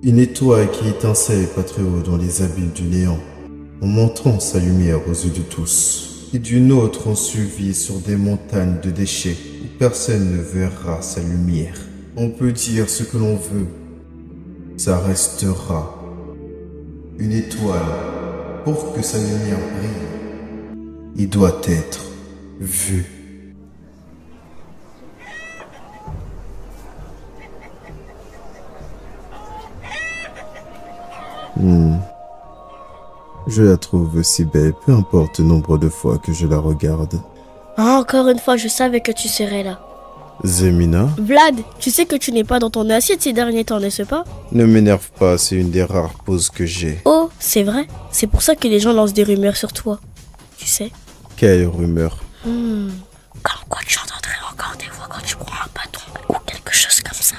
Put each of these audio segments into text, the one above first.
Une étoile qui étincelle pas très haut dans les abîmes du néant, en montrant sa lumière aux yeux de tous. Et d'une autre en suivi sur des montagnes de déchets où personne ne verra sa lumière. On peut dire ce que l'on veut, ça restera une étoile. Pour que sa lumière brille, il doit être vu. Je la trouve si belle, peu importe le nombre de fois que je la regarde. Ah, encore une fois, je savais que tu serais là. Zemina, Vlad, tu sais que tu n'es pas dans ton assiette ces derniers temps, n'est-ce pas? ne m'énerve pas, c'est une des rares pauses que j'ai. Oh, c'est vrai. C'est pour ça que les gens lancent des rumeurs sur toi. Tu sais? Quelle rumeur? Comme quoi tu entendrais encore des voix quand tu prends un bâton ou quelque chose comme ça.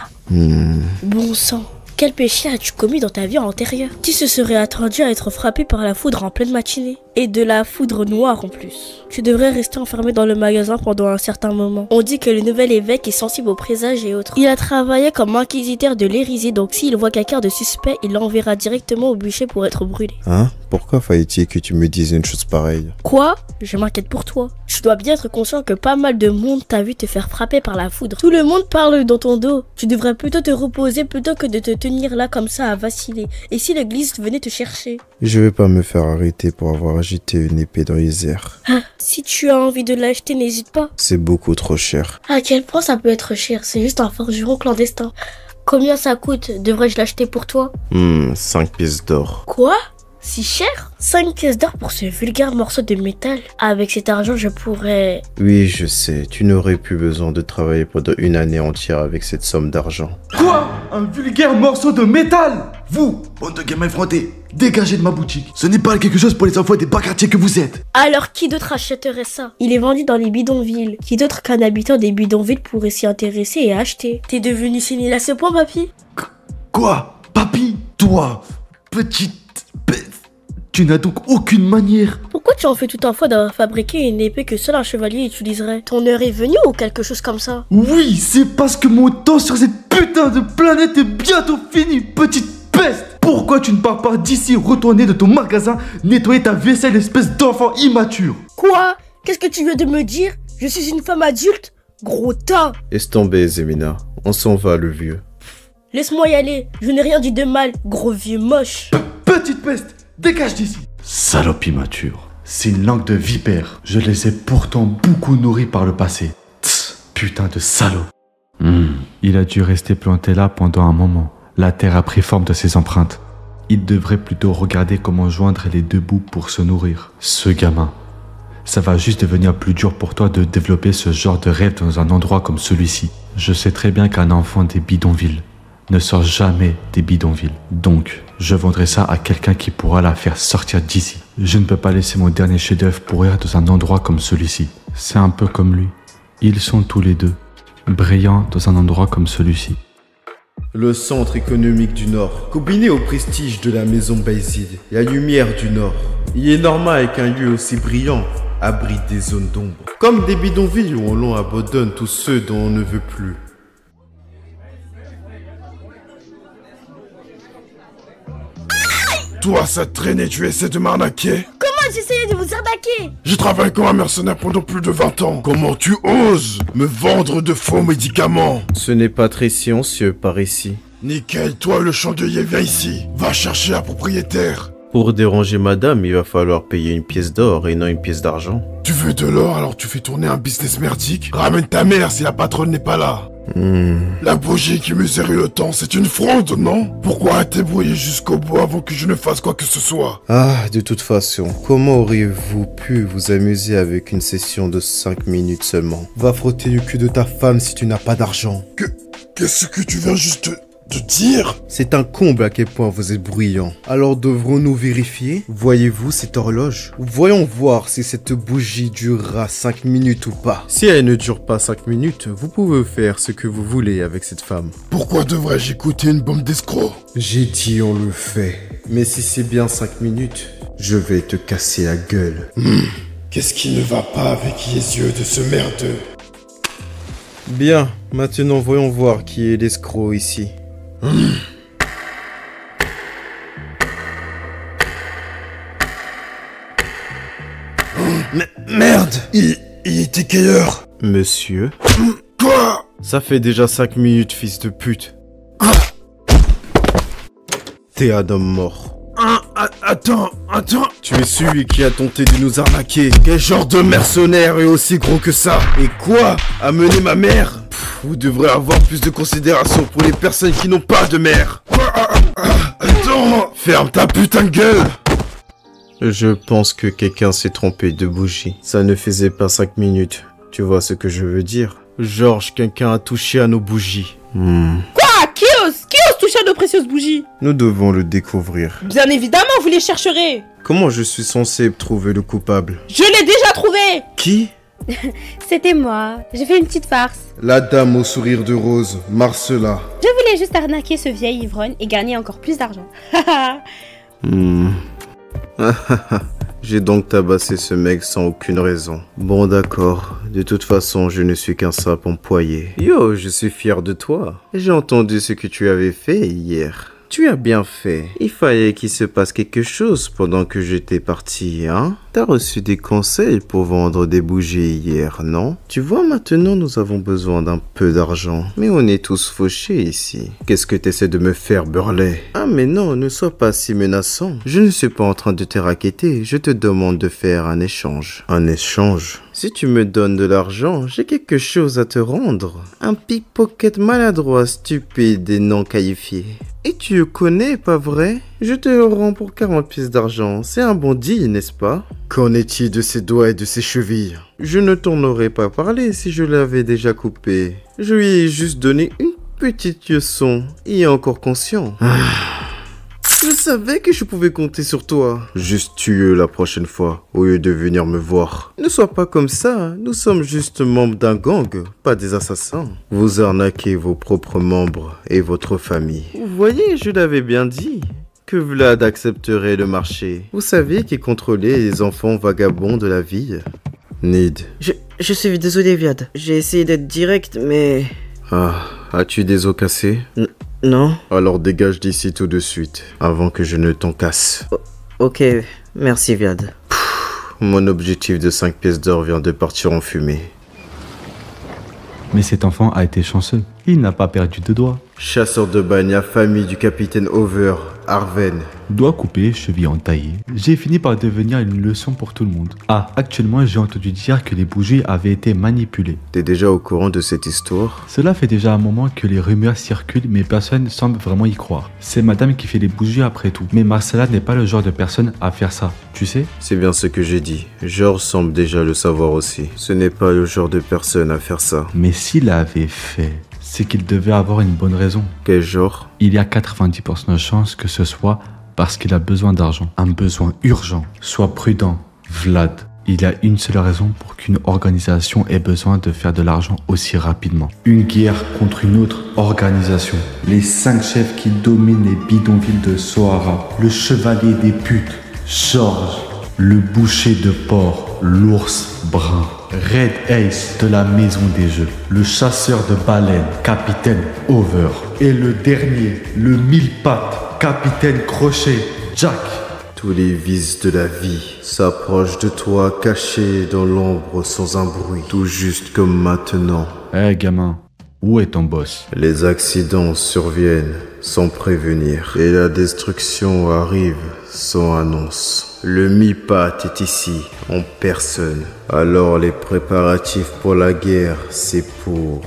Bon sang, quel péché as-tu commis dans ta vie antérieure? Qui se serait attendu à être frappé par la foudre en pleine matinée? Et de la foudre noire en plus. Tu devrais rester enfermé dans le magasin pendant un certain moment. On dit que le nouvel évêque est sensible aux présages et autres. Il a travaillé comme inquisiteur de l'Érysée, donc s'il voit quelqu'un de suspect, il l'enverra directement au bûcher pour être brûlé. Hein? Pourquoi fallait-il que tu me dises une chose pareille? Quoi? Je m'inquiète pour toi. Tu dois bien être conscient que pas mal de monde t'a vu te faire frapper par la foudre. Tout le monde parle dans ton dos. Tu devrais plutôt te reposer plutôt que de te tenir là comme ça à vaciller. Et si l'église venait te chercher? Je vais pas me faire arrêter pour avoir agité une épée dans les airs. Si tu as envie de l'acheter, n'hésite pas. C'est beaucoup trop cher. À quel point ça peut être cher? C'est juste un forgeron clandestin. Combien ça coûte? Devrais-je l'acheter pour toi? 5 pièces d'or. Quoi? Si cher? 5 pièces d'or pour ce vulgaire morceau de métal? Avec cet argent, je pourrais... Oui, je sais, tu n'aurais plus besoin de travailler pendant une année entière avec cette somme d'argent. Quoi? Un vulgaire morceau de métal? Vous, bande de gamins effrontés, dégagez de ma boutique. Ce n'est pas quelque chose pour les enfants des bas quartiers que vous êtes. Alors qui d'autre achèterait ça? Il est vendu dans les bidonvilles. Qui d'autre qu'un habitant des bidonvilles pourrait s'y intéresser et acheter? T'es devenu sénile à ce point, papy? Quoi? Papy? Toi, petite bête. Tu n'as donc aucune manière. Pourquoi tu en fais tout un fois d'avoir fabriqué une épée que seul un chevalier utiliserait? Ton heure est venue ou quelque chose comme ça? Oui, c'est parce que mon temps sur cette putain de planète est bientôt fini, petite peste. Pourquoi tu ne pars pas d'ici, retourner de ton magasin, nettoyer ta vaisselle, espèce d'enfant immature? Quoi? Qu'est-ce que tu veux de me dire? Je suis une femme adulte? Gros tas! Laisse tomber, Zemina. On s'en va, le vieux. Laisse-moi y aller. Je n'ai rien dit de mal, gros vieux moche. Petite peste, dégage d'ici. Salope immature. C'est une langue de vipère. Je les ai pourtant beaucoup nourris par le passé. Tss, putain de salaud. Il a dû rester planté là pendant un moment. La terre a pris forme de ses empreintes. Il devrait plutôt regarder comment joindre les deux bouts pour se nourrir. Ce gamin. Ça va juste devenir plus dur pour toi de développer ce genre de rêve dans un endroit comme celui-ci. Je sais très bien qu'un enfant des bidonvilles ne sort jamais des bidonvilles. Donc, je vendrai ça à quelqu'un qui pourra la faire sortir d'ici. Je ne peux pas laisser mon dernier chef-d'œuvre pourrir dans un endroit comme celui-ci. C'est un peu comme lui. Ils sont tous les deux brillants dans un endroit comme celui-ci. Le centre économique du Nord, combiné au prestige de la maison Bayezid, la lumière du Nord. Il est normal qu'un lieu aussi brillant abrite des zones d'ombre. Comme des bidonvilles où l'on abandonne tous ceux dont on ne veut plus. Toi, ça te traînait, tu essaies de m'arnaquer? Comment j'essayais de vous arnaquer? Je travaille comme un mercenaire pendant plus de 20 ans. Comment tu oses me vendre de faux médicaments? Ce n'est pas très silencieux par ici. Nickel, toi le chandelier, viens ici. Va chercher un propriétaire. Pour déranger madame, il va falloir payer une pièce d'or et non une pièce d'argent. Tu veux de l'or, alors tu fais tourner un business merdique? Ramène ta mère si la patronne n'est pas là. La bougie qui mesurait le temps, c'est une fraude, non? Pourquoi arrêter brouiller jusqu'au bout avant que je ne fasse quoi que ce soit? Ah, de toute façon, comment auriez-vous pu vous amuser avec une session de 5 minutes seulement? Va frotter le cul de ta femme si tu n'as pas d'argent. Qu'est-ce que tu viens juste de dire? C'est un comble à quel point vous êtes bruyant. Alors devrons-nous vérifier? Voyez-vous cette horloge? Voyons voir si cette bougie durera 5 minutes ou pas. Si elle ne dure pas 5 minutes, vous pouvez faire ce que vous voulez avec cette femme. Pourquoi devrais-je écouter une bombe d'escrocs? J'ai dit on le fait. Mais si c'est bien 5 minutes, je vais te casser la gueule. Qu'est-ce qui ne va pas avec les yeux de ce merdeux? Bien, maintenant voyons voir qui est l'escroc ici. Merde, il était quelle heure? Monsieur? Quoi? Ça fait déjà 5 minutes, fils de pute. T'es un homme mort. Attends. Tu es celui qui a tenté de nous arnaquer. Quel genre de mercenaire est aussi gros que ça? Et quoi? Amener ma mère? Vous devrez avoir plus de considération pour les personnes qui n'ont pas de mère. Attends, ferme ta putain de gueule. Je pense que quelqu'un s'est trompé de bougie. Ça ne faisait pas 5 minutes. Tu vois ce que je veux dire? Georges, quelqu'un a touché à nos bougies. Quoi? Qui ose toucher à nos précieuses bougies? Nous devons le découvrir. Bien évidemment, vous les chercherez. Comment je suis censé trouver le coupable? Je l'ai déjà trouvé. Qui? C'était moi, j'ai fait une petite farce. La dame au sourire de rose, Marcella. Je voulais juste arnaquer ce vieil ivrogne et gagner encore plus d'argent. J'ai donc tabassé ce mec sans aucune raison. Bon d'accord, de toute façon je ne suis qu'un sape empoyé. Yo, je suis fier de toi. J'ai entendu ce que tu avais fait hier. Tu as bien fait. Il fallait qu'il se passe quelque chose pendant que j'étais parti, hein? T'as reçu des conseils pour vendre des bougies hier, non? Tu vois, maintenant nous avons besoin d'un peu d'argent. Mais on est tous fauchés ici. Qu'est-ce que t'essaies de me faire, Burley? Ah mais non, ne sois pas si menaçant. Je ne suis pas en train de te raqueter. Je te demande de faire un échange. Un échange? Si tu me donnes de l'argent, j'ai quelque chose à te rendre. Un pickpocket maladroit, stupide et non qualifié. Et tu le connais, pas vrai? Je te le rends pour 40 pièces d'argent. C'est un bon deal, n'est-ce pas? Qu'en est-il de ses doigts et de ses chevilles? Je ne t'en aurais pas parlé si je l'avais déjà coupé. Je lui ai juste donné une petite leçon. Il est encore conscient. Je savais que je pouvais compter sur toi. Juste tue-le la prochaine fois, au lieu de venir me voir. Ne sois pas comme ça, nous sommes juste membres d'un gang, pas des assassins. Vous arnaquez vos propres membres et votre famille. Vous voyez, je l'avais bien dit. Que Vlad accepterait le marché. Vous saviez qu'il contrôlait les enfants vagabonds de la ville. Nid. Je suis désolé, Vlad. J'ai essayé d'être direct, mais... Ah, as-tu des os cassés? Non. Alors dégage d'ici tout de suite, avant que je ne t'en casse. Ok, merci, Vlad. Mon objectif de 5 pièces d'or vient de partir en fumée. Mais cet enfant a été chanceux. Il n'a pas perdu de doigts. Chasseur de bagne, famille du capitaine Over, Arven. Doigts coupés, chevilles entaillées. J'ai fini par devenir une leçon pour tout le monde. Ah, actuellement, j'ai entendu dire que les bougies avaient été manipulées. T'es déjà au courant de cette histoire? Cela fait déjà un moment que les rumeurs circulent, mais personne ne semble vraiment y croire. C'est madame qui fait les bougies après tout. Mais Marcella n'est pas le genre de personne à faire ça, tu sais? C'est bien ce que j'ai dit. Georges semble déjà le savoir aussi. Ce n'est pas le genre de personne à faire ça. Mais s'il l'avait fait, c'est qu'il devait avoir une bonne raison. Quel genre? Il y a 90% de chances que ce soit parce qu'il a besoin d'argent. Un besoin urgent. Sois prudent, Vlad. Il y a une seule raison pour qu'une organisation ait besoin de faire de l'argent aussi rapidement. Une guerre contre une autre organisation. Les 5 chefs qui dominent les bidonvilles de Sohara. Le chevalier des putes, Georges. Le boucher de porc, l'ours brun. Red Ace de la maison des jeux. Le chasseur de baleines, capitaine Over. Et le dernier, le mille-pattes, capitaine Crochet, Jack. Tous les vices de la vie s'approchent de toi, cachés dans l'ombre sans un bruit, tout juste comme maintenant. Eh gamin, où est ton boss? Les accidents surviennent sans prévenir et la destruction arrive sans annonce. Le mi-patte est ici, en personne. Alors les préparatifs pour la guerre, c'est pour...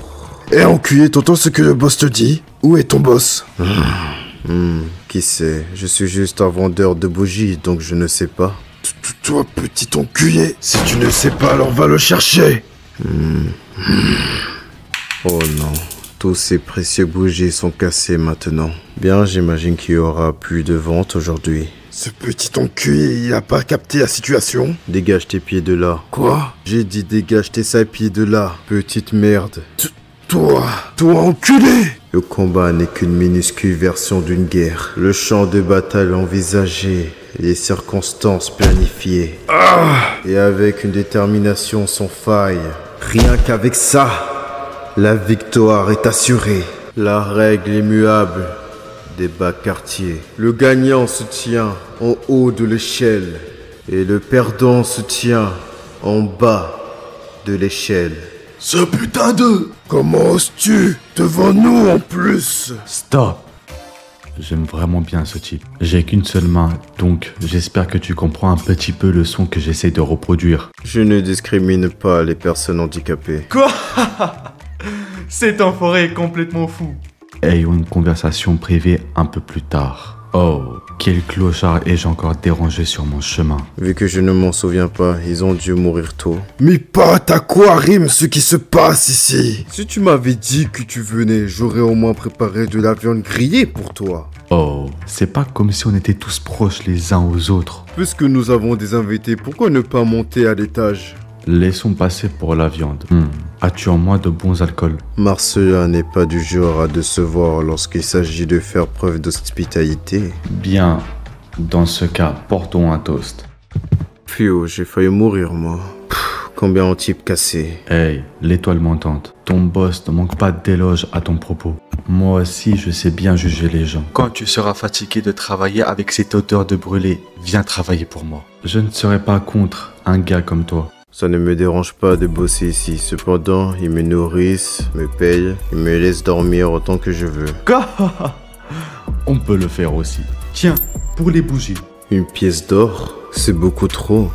Eh enculé, t'entends ce que le boss te dit? Où est ton boss? Qui sait? Je suis juste un vendeur de bougies, donc je ne sais pas. Toi, petit enculé, si tu ne sais pas, alors va le chercher. Oh non, tous ces précieux bougies sont cassés maintenant. Bien, j'imagine qu'il y aura plus de ventes aujourd'hui. Ce petit enculé, il a pas capté la situation? Dégage tes pieds de là. Quoi? J'ai dit dégage tes sales pieds de là, petite merde. Toi enculé! Le combat n'est qu'une minuscule version d'une guerre. Le champ de bataille envisagé, les circonstances planifiées. Et avec une détermination sans faille. Rien qu'avec ça, la victoire est assurée. La règle immuable des bas quartiers. Le gagnant se tient en haut de l'échelle et le perdant se tient en bas de l'échelle. Ce putain de... Comment oses-tu? Devant nous en plus. Stop! J'aime vraiment bien ce type. J'ai qu'une seule main, donc j'espère que tu comprends un petit peu le son que j'essaie de reproduire. Je ne discrimine pas les personnes handicapées. Quoi? Cet enfoiré est complètement fou. Ayons une conversation privée un peu plus tard. Oh, quel clochard ai-je encore dérangé sur mon chemin? Vu que je ne m'en souviens pas, ils ont dû mourir tôt. Mais Pat, à quoi rime ce qui se passe ici? Si tu m'avais dit que tu venais, j'aurais au moins préparé de la viande grillée pour toi. Oh, c'est pas comme si on était tous proches les uns aux autres. Puisque nous avons des invités, pourquoi ne pas monter à l'étage? Laissons passer pour la viande. As-tu en moi de bons alcools? Marcella n'est pas du genre à décevoir lorsqu'il s'agit de faire preuve d'hospitalité. Bien, dans ce cas, portons un toast. Pfiou, j'ai failli mourir moi. Combien ont type cassé? Hey, l'étoile montante, ton boss ne manque pas d'éloges à ton propos. Moi aussi, je sais bien juger les gens. Quand tu seras fatigué de travailler avec cette odeur de brûlé, viens travailler pour moi. Je ne serai pas contre un gars comme toi. Ça ne me dérange pas de bosser ici. Cependant, ils me nourrissent, me payent, ils me laissent dormir autant que je veux. On peut le faire aussi. Tiens, pour les bougies. Une pièce d'or? C'est beaucoup trop.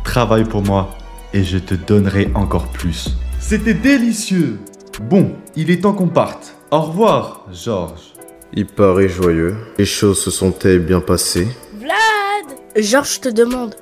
Travaille pour moi et je te donnerai encore plus. C'était délicieux. Bon, il est temps qu'on parte. Au revoir, Georges. Il paraît joyeux. Les choses se sont-elles bien passées? Vlad! Georges te demande.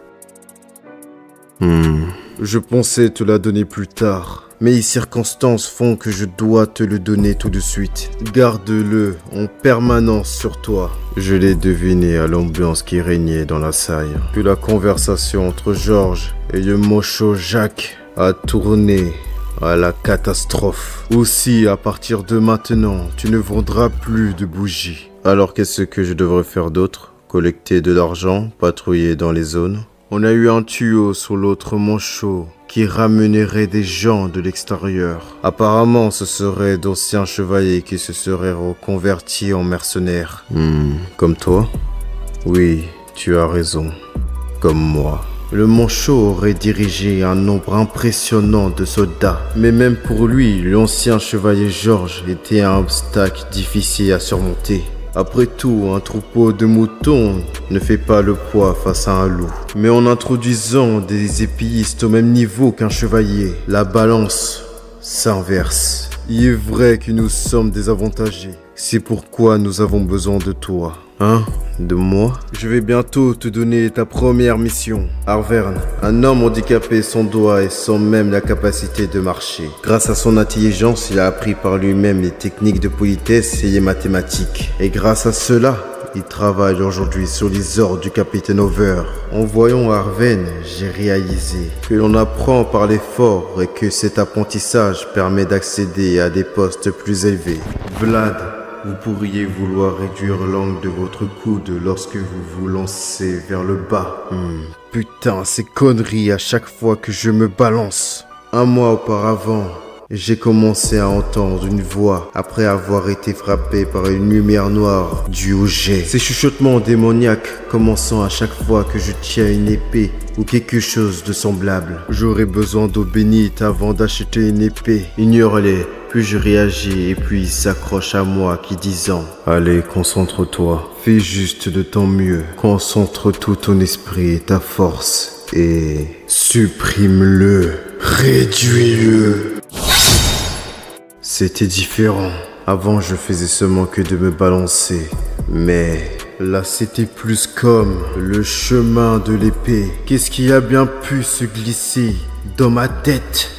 Je pensais te la donner plus tard, mais les circonstances font que je dois te le donner tout de suite. Garde-le en permanence sur toi. Je l'ai deviné à l'ambiance qui régnait dans la salle. Puis la conversation entre Georges et le mocho Jacques a tourné à la catastrophe. Aussi, à partir de maintenant, tu ne vendras plus de bougies. Alors qu'est-ce que je devrais faire d'autre? Collecter de l'argent, patrouiller dans les zones? On a eu un tuyau sur l'autre manchot qui ramènerait des gens de l'extérieur. Apparemment, ce seraient d'anciens chevaliers qui se seraient reconvertis en mercenaires. Comme toi? Oui, tu as raison. Comme moi. Le manchot aurait dirigé un nombre impressionnant de soldats. Mais même pour lui, l'ancien chevalier Georges était un obstacle difficile à surmonter. Après tout, un troupeau de moutons ne fait pas le poids face à un loup. Mais en introduisant des épéistes au même niveau qu'un chevalier, la balance s'inverse. Il est vrai que nous sommes désavantagés. C'est pourquoi nous avons besoin de toi. Hein? De moi? Je vais bientôt te donner ta première mission. Arverne, un homme handicapé sans doigts et sans même la capacité de marcher. Grâce à son intelligence, il a appris par lui-même les techniques de politesse et les mathématiques. Et grâce à cela, il travaille aujourd'hui sur les ordres du capitaine Over. En voyant Arven, j'ai réalisé que l'on apprend par l'effort et que cet apprentissage permet d'accéder à des postes plus élevés. Vlad, vous pourriez vouloir réduire l'angle de votre coude lorsque vous vous lancez vers le bas. Putain, ces conneries à chaque fois que je me balance. Un mois auparavant, j'ai commencé à entendre une voix après avoir été frappé par une lumière noire due au jet. Ces chuchotements démoniaques commençant à chaque fois que je tiens une épée ou quelque chose de semblable. J'aurais besoin d'eau bénite avant d'acheter une épée. Ignore-les. Plus je réagis et puis il s'accroche à moi qui disant « Allez, concentre-toi. Fais juste de ton mieux. Concentre tout ton esprit et ta force et supprime-le. Réduis-le. » C'était différent. Avant, je faisais seulement que de me balancer. Mais là, c'était plus comme le chemin de l'épée. Qu'est-ce qui a bien pu se glisser dans ma tête?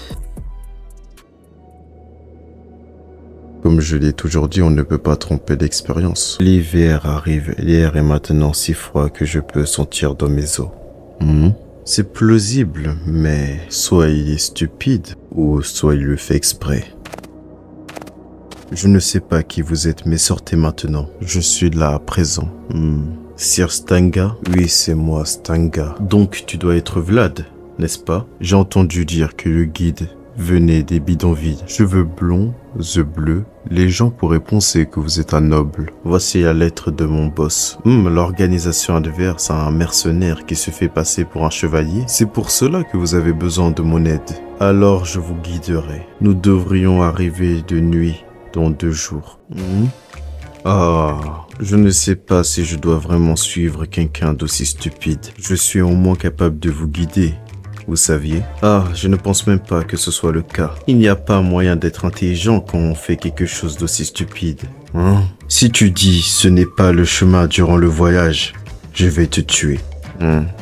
Comme je l'ai toujours dit, on ne peut pas tromper l'expérience. L'hiver arrive. L'air est maintenant si froid que je peux sentir dans mes os. C'est plausible, mais soit il est stupide, ou soit il le fait exprès. Je ne sais pas qui vous êtes, mais sortez maintenant. Je suis là à présent. Sir Stanga? Oui, c'est moi, Stanga. Donc tu dois être Vlad, n'est-ce pas? J'ai entendu dire que le guide Venez des bidonvilles, cheveux blonds, yeux bleus, les gens pourraient penser que vous êtes un noble. Voici la lettre de mon boss. L'organisation adverse a un mercenaire qui se fait passer pour un chevalier. C'est pour cela que vous avez besoin de mon aide. Alors je vous guiderai. Nous devrions arriver de nuit dans 2 jours. Je ne sais pas si je dois vraiment suivre quelqu'un d'aussi stupide. Je suis au moins capable de vous guider. Vous saviez? Je ne pense même pas que ce soit le cas. Il n'y a pas moyen d'être intelligent quand on fait quelque chose d'aussi stupide. Si tu dis ce n'est pas le chemin durant le voyage, je vais te tuer.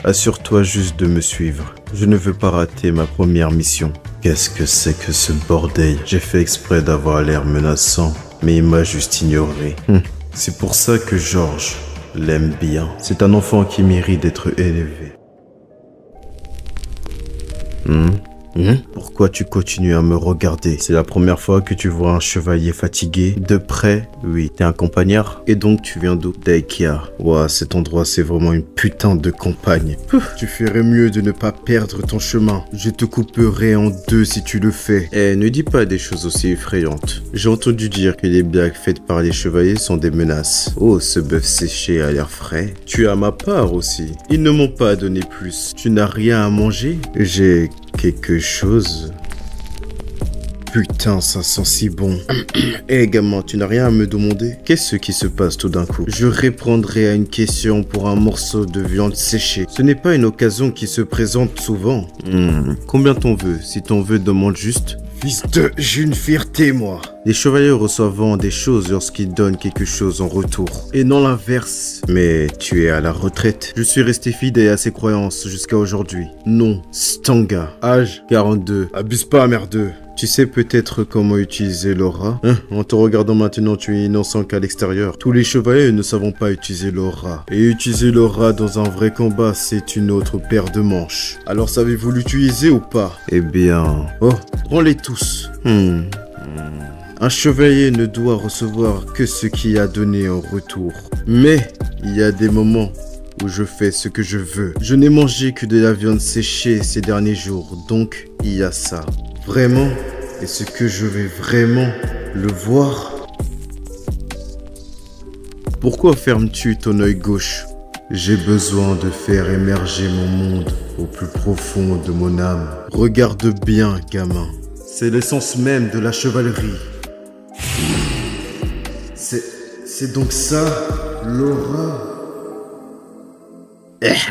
Assure-toi juste de me suivre. Je ne veux pas rater ma première mission. Qu'est-ce que c'est que ce bordel? J'ai fait exprès d'avoir l'air menaçant, mais il m'a juste ignoré. C'est pour ça que Georges l'aime bien. C'est un enfant qui mérite d'être élevé. Pourquoi tu continues à me regarder? C'est la première fois que tu vois un chevalier fatigué? De près? Oui. T'es un campagnard? Et donc tu viens d'où? d'Aikia. Ouah, cet endroit c'est vraiment une putain de campagne. Tu ferais mieux de ne pas perdre ton chemin. Je te couperai en 2 si tu le fais. Ne dis pas des choses aussi effrayantes. J'ai entendu dire que les blagues faites par les chevaliers sont des menaces. Oh, ce bœuf séché a l'air frais. Tu as ma part aussi. Ils ne m'ont pas donné plus. Tu n'as rien à manger? J'ai quelque chose. Putain, ça sent si bon. Gamin, tu n'as rien à me demander? Qu'est-ce qui se passe tout d'un coup? Je répondrai à une question pour un morceau de viande séchée. Ce n'est pas une occasion qui se présente souvent. Combien t'en veux? Si t'en veux, demande juste. Fils de... J'ai une fierté, moi. Les chevaliers reçoivent des choses lorsqu'ils donnent quelque chose en retour. Et non l'inverse. Mais tu es à la retraite. Je suis resté fidèle à ses croyances jusqu'à aujourd'hui. Non, Stanga. Âge 42. Abuse pas, merdeux. Tu sais peut-être comment utiliser l'aura? En te regardant maintenant, tu es innocent qu'à l'extérieur. Tous les chevaliers ne savent pas utiliser l'aura. Et utiliser l'aura dans un vrai combat, c'est une autre paire de manches. Alors savez-vous l'utiliser ou pas? Eh bien... Oh, prends-les tous. Un chevalier ne doit recevoir que ce qu'il a donné en retour. Mais il y a des moments où je fais ce que je veux. Je n'ai mangé que de la viande séchée ces derniers jours, donc il y a ça. Vraiment? Est-ce que je vais vraiment le voir? Pourquoi fermes-tu ton œil gauche? J'ai besoin de faire émerger mon monde au plus profond de mon âme. Regarde bien, gamin. C'est l'essence même de la chevalerie. C'est donc ça, l'aura?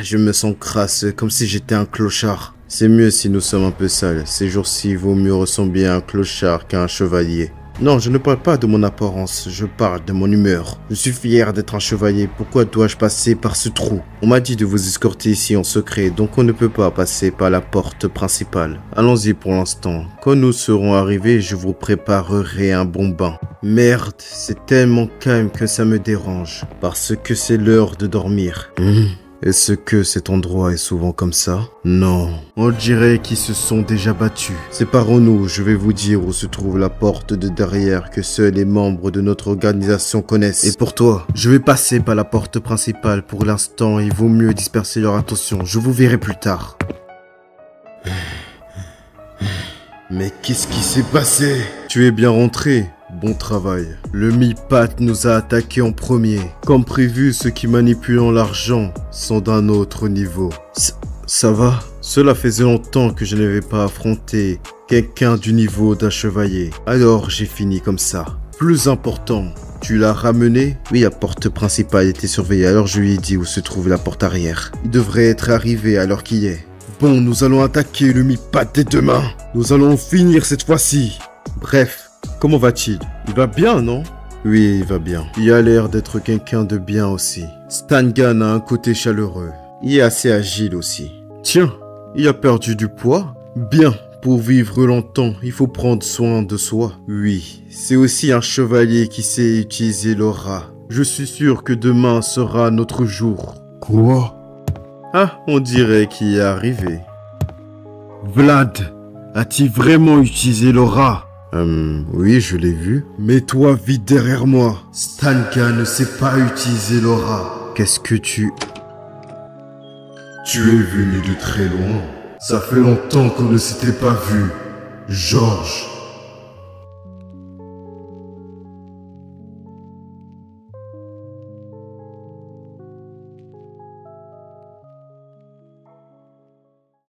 Je me sens crasse, comme si j'étais un clochard. C'est mieux si nous sommes un peu sales. Ces jours-ci, il vaut mieux ressembler à un clochard qu'à un chevalier. Non, je ne parle pas de mon apparence, je parle de mon humeur. Je suis fier d'être un chevalier, pourquoi dois-je passer par ce trou? On m'a dit de vous escorter ici en secret, donc on ne peut pas passer par la porte principale. Allons-y pour l'instant. Quand nous serons arrivés, je vous préparerai un bon bain. Merde, c'est tellement calme que ça me dérange, parce que c'est l'heure de dormir. Est-ce que cet endroit est souvent comme ça? Non. On dirait qu'ils se sont déjà battus. Séparons-nous, je vais vous dire où se trouve la porte de derrière que seuls les membres de notre organisation connaissent. Et pour toi, je vais passer par la porte principale. Pour l'instant, il vaut mieux disperser leur attention. Je vous verrai plus tard. Mais qu'est-ce qui s'est passé? Tu es bien rentré? Bon travail. Le Mi-Pat nous a attaqués en premier. Comme prévu, ceux qui manipulent l'argent sont d'un autre niveau. Ça va? Cela faisait longtemps que je n'avais pas affronté quelqu'un du niveau d'un chevalier. Alors j'ai fini comme ça. Plus important, tu l'as ramené? Oui, la porte principale était surveillée, alors je lui ai dit où se trouve la porte arrière. Il devrait être arrivé alors qu'il y est. Bon, nous allons attaquer le Mi-Pat dès demain. Nous allons finir cette fois-ci. Bref. Comment va-t-il? Il va bien, non? Oui, il va bien. Il a l'air d'être quelqu'un de bien aussi. Stangan a un côté chaleureux. Il est assez agile aussi. Tiens, il a perdu du poids? Bien, pour vivre longtemps, il faut prendre soin de soi. Oui, c'est aussi un chevalier qui sait utiliser l'aura. Je suis sûr que demain sera notre jour. Quoi? Ah, on dirait qu'il est arrivé. Vlad, as-tu vraiment utilisé l'aura? Oui, je l'ai vu. Mets-toi vite derrière moi. Stanka ne sait pas utiliser l'aura. Qu'est-ce que tu... Tu es venu de très loin. Ça fait longtemps qu'on ne s'était pas vu. Georges.